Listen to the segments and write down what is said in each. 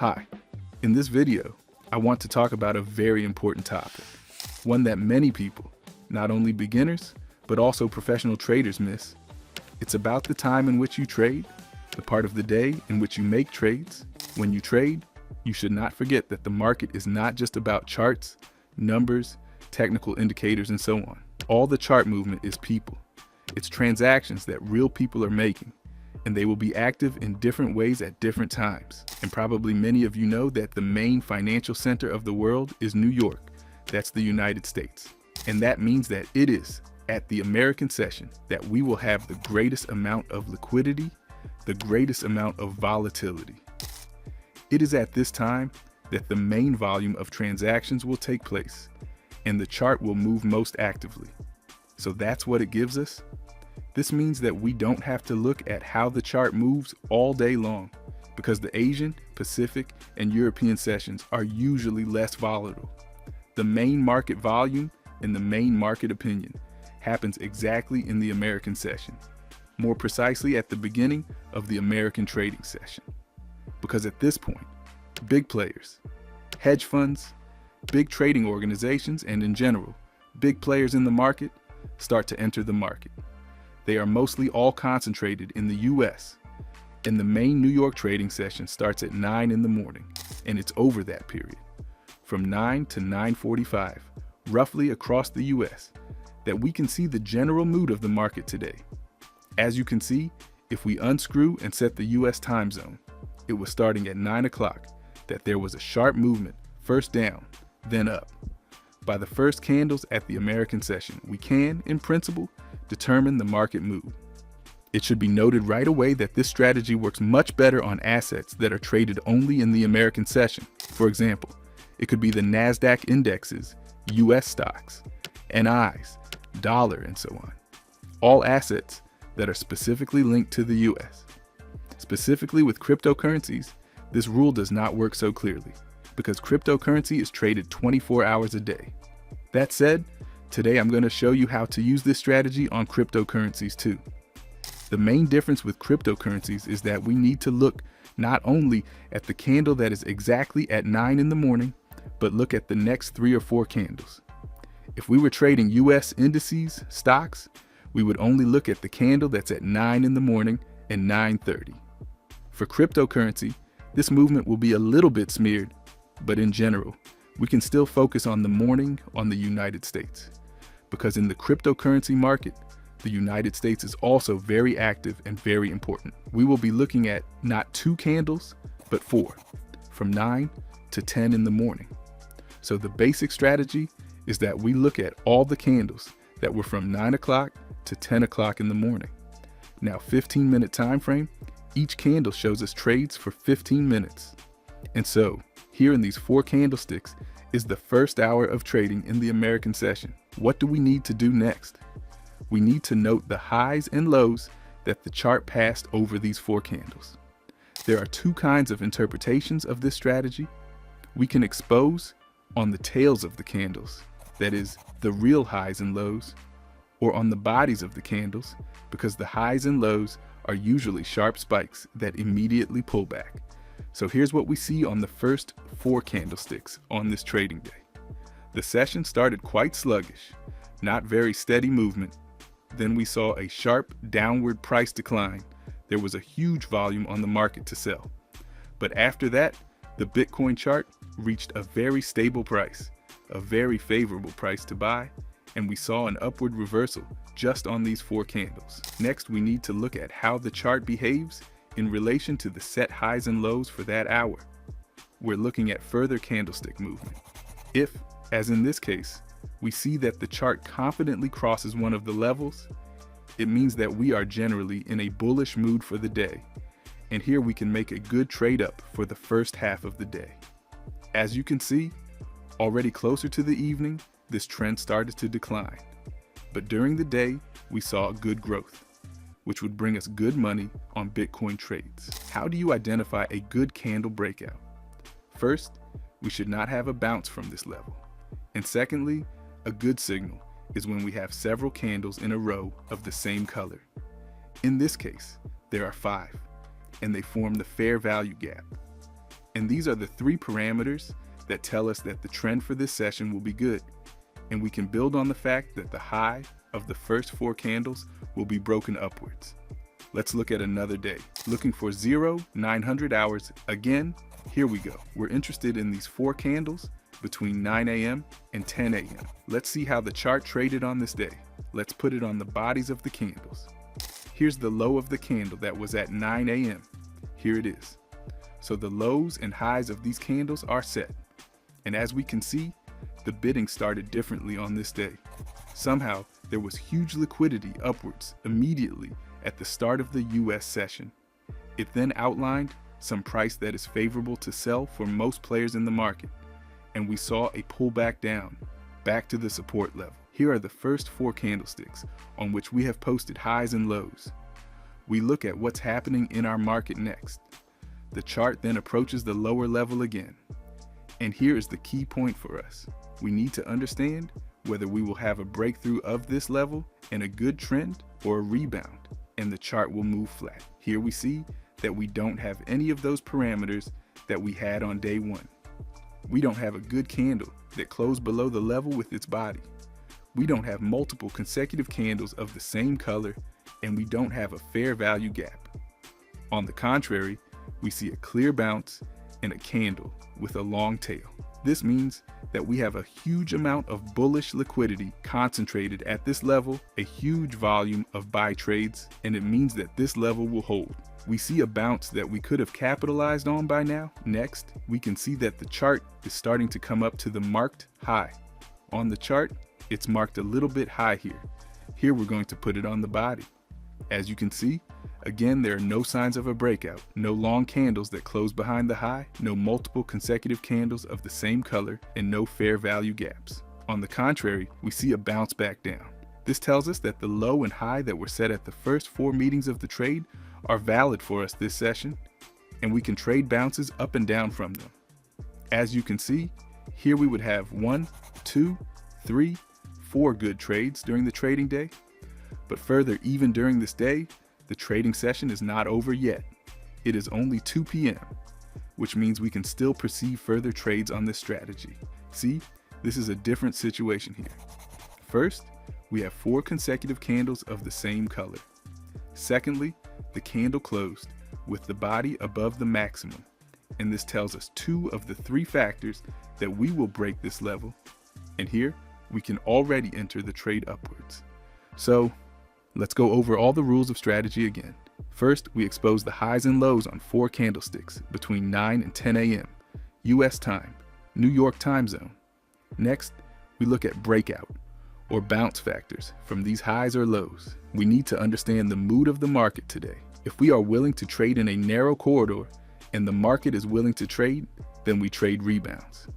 Hi, in this video, I want to talk about a very important topic, one that many people, not only beginners, but also professional traders miss. It's about the time in which you trade, the part of the day in which you make trades. When you trade, you should not forget that the market is not just about charts, numbers, technical indicators, and so on. All the chart movement is people. It's transactions that real people are making, and they will be active in different ways at different times. And probably many of you know that the main financial center of the world is New York. That's the United States. And that means that it is at the American session that we will have the greatest amount of liquidity, the greatest amount of volatility. It is at this time that the main volume of transactions will take place, and the chart will move most actively. So that's what it gives us. This means that we don't have to look at how the chart moves all day long, because the Asian, Pacific, and European sessions are usually less volatile. The main market volume and the main market opinion happens exactly in the American session, more precisely at the beginning of the American trading session. Because at this point, big players, hedge funds, big trading organizations, and in general, big players in the market start to enter the market. They are mostly all concentrated in the US, and the main New York trading session starts at 9 in the morning, and it's over that period, from 9 to 9:45, roughly across the US, that we can see the general mood of the market today. As you can see, if we unscrew and set the US time zone, it was starting at 9 o'clock that there was a sharp movement, first down, then up. By the first candles at the American session, we can, in principle, determine the market mood. It should be noted right away that this strategy works much better on assets that are traded only in the American session. For example, it could be the NASDAQ indexes, US stocks, NIs, dollar, and so on. All assets that are specifically linked to the US. Specifically with cryptocurrencies, this rule does not work so clearly, because cryptocurrency is traded 24 hours a day. That said, today I'm going to show you how to use this strategy on cryptocurrencies too. The main difference with cryptocurrencies is that we need to look not only at the candle that is exactly at 9 in the morning, but look at the next 3 or 4 candles. If we were trading US indices, stocks, we would only look at the candle that's at 9 in the morning and 9:30. For cryptocurrency, this movement will be a little bit smeared, but in general, we can still focus on the morning on the United States. Because in the cryptocurrency market, the United States is also very active and very important. We will be looking at not 2 candles, but 4, from 9 to 10 in the morning. So the basic strategy is that we look at all the candles that were from 9 o'clock to 10 o'clock in the morning. Now 15-minute time frame, each candle shows us trades for 15 minutes. And so, here in these 4 candlesticks is the first hour of trading in the American session. What do we need to do next? We need to note the highs and lows that the chart passed over these 4 candles. There are 2 kinds of interpretations of this strategy. We can expose on the tails of the candles, that is, the real highs and lows, or on the bodies of the candles, because the highs and lows are usually sharp spikes that immediately pull back. So here's what we see on the first 4 candlesticks on this trading day. The session started quite sluggish, not very steady movement. Then we saw a sharp downward price decline. There was a huge volume on the market to sell. But after that, the Bitcoin chart reached a very stable price, a very favorable price to buy, and we saw an upward reversal just on these 4 candles. Next, we need to look at how the chart behaves in relation to the set highs and lows for that hour. We're looking at further candlestick movement. If, as in this case, we see that the chart confidently crosses one of the levels, it means that we are generally in a bullish mood for the day, and here we can make a good trade up for the first half of the day. As you can see, already closer to the evening, this trend started to decline. But during the day, we saw good growth, which would bring us good money on Bitcoin trades. How do you identify a good candle breakout? First, we should not have a bounce from this level. And secondly, a good signal is when we have several candles in a row of the same color. In this case, there are 5, and they form the fair value gap. And these are the 3 parameters that tell us that the trend for this session will be good. And we can build on the fact that the high of the first 4 candles will be broken upwards. Let's look at another day. Looking for 0, 900 hours. Again, here we go. We're interested in these 4 candles between 9 a.m. and 10 a.m. Let's see how the chart traded on this day. Let's put it on the bodies of the candles. Here's the low of the candle that was at 9 a.m. Here it is. So the lows and highs of these candles are set. And as we can see, the bidding started differently on this day. Somehow, there was huge liquidity upwards immediately at the start of the US session. It then outlined some price that is favorable to sell for most players in the market, and we saw a pullback down, back to the support level. Here are the first 4 candlesticks on which we have posted highs and lows. We look at what's happening in our market next. The chart then approaches the lower level again. And here is the key point for us. We need to understand whether we will have a breakthrough of this level and a good trend or a rebound, and the chart will move flat. Here we see that we don't have any of those parameters that we had on day 1. We don't have a good candle that closed below the level with its body. We don't have multiple consecutive candles of the same color, and we don't have a fair value gap. On the contrary, we see a clear bounce and a candle with a long tail. This means that we have a huge amount of bullish liquidity concentrated at this level, a huge volume of buy trades, and it means that this level will hold. We see a bounce that we could have capitalized on by now. Next, we can see that the chart is starting to come up to the marked high. On the chart, it's marked a little bit high here. Here we're going to put it on the body. As you can see, again, there are no signs of a breakout, no long candles that close behind the high, no multiple consecutive candles of the same color, and no fair value gaps. On the contrary, we see a bounce back down. This tells us that the low and high that were set at the first 4 meetings of the trade are valid for us this session, and we can trade bounces up and down from them. As you can see, here we would have 1, 2, 3, 4 good trades during the trading day. But further, even during this day, the trading session is not over yet. It is only 2 p.m., which means we can still perceive further trades on this strategy. See, this is a different situation here. First, we have 4 consecutive candles of the same color. Secondly, the candle closed with the body above the maximum, and this tells us 2 of the 3 factors that we will break this level, and here we can already enter the trade upwards. So, let's go over all the rules of strategy again. First, we expose the highs and lows on 4 candlesticks between 9 and 10 a.m. US time, New York time zone. Next, we look at breakout or bounce factors from these highs or lows. We need to understand the mood of the market today. If we are willing to trade in a narrow corridor and the market is willing to trade, then we trade rebounds.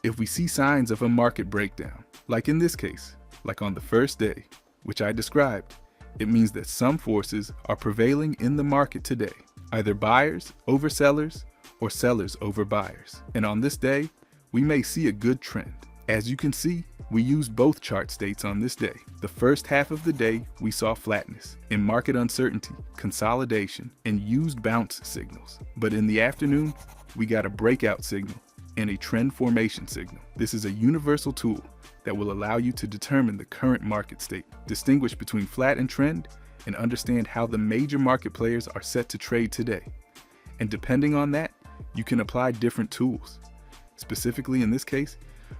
If we see signs of a market breakdown, like in this case, like on the first day, which I described, it means that some forces are prevailing in the market today, either buyers over sellers or sellers over buyers. And on this day, we may see a good trend. As you can see, we used both chart states on this day. The first half of the day, we saw flatness, in market uncertainty, consolidation, and used bounce signals. But in the afternoon, we got a breakout signal and a trend formation signal. This is a universal tool that will allow you to determine the current market state, distinguish between flat and trend, and understand how the major market players are set to trade today. And depending on that, you can apply different tools. Specifically in this case,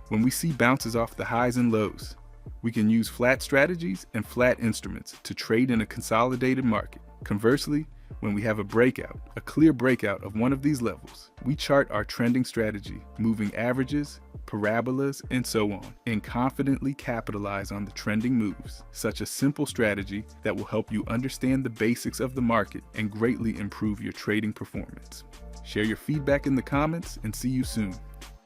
when we see bounces off the highs and lows, we can use flat strategies and flat instruments to trade in a consolidated market. Conversely, when we have a breakout, a clear breakout of one of these levels, we chart our trending strategy, moving averages, parabolas, and so on, and confidently capitalize on the trending moves. Such a simple strategy that will help you understand the basics of the market and greatly improve your trading performance. Share your feedback in the comments and see you soon.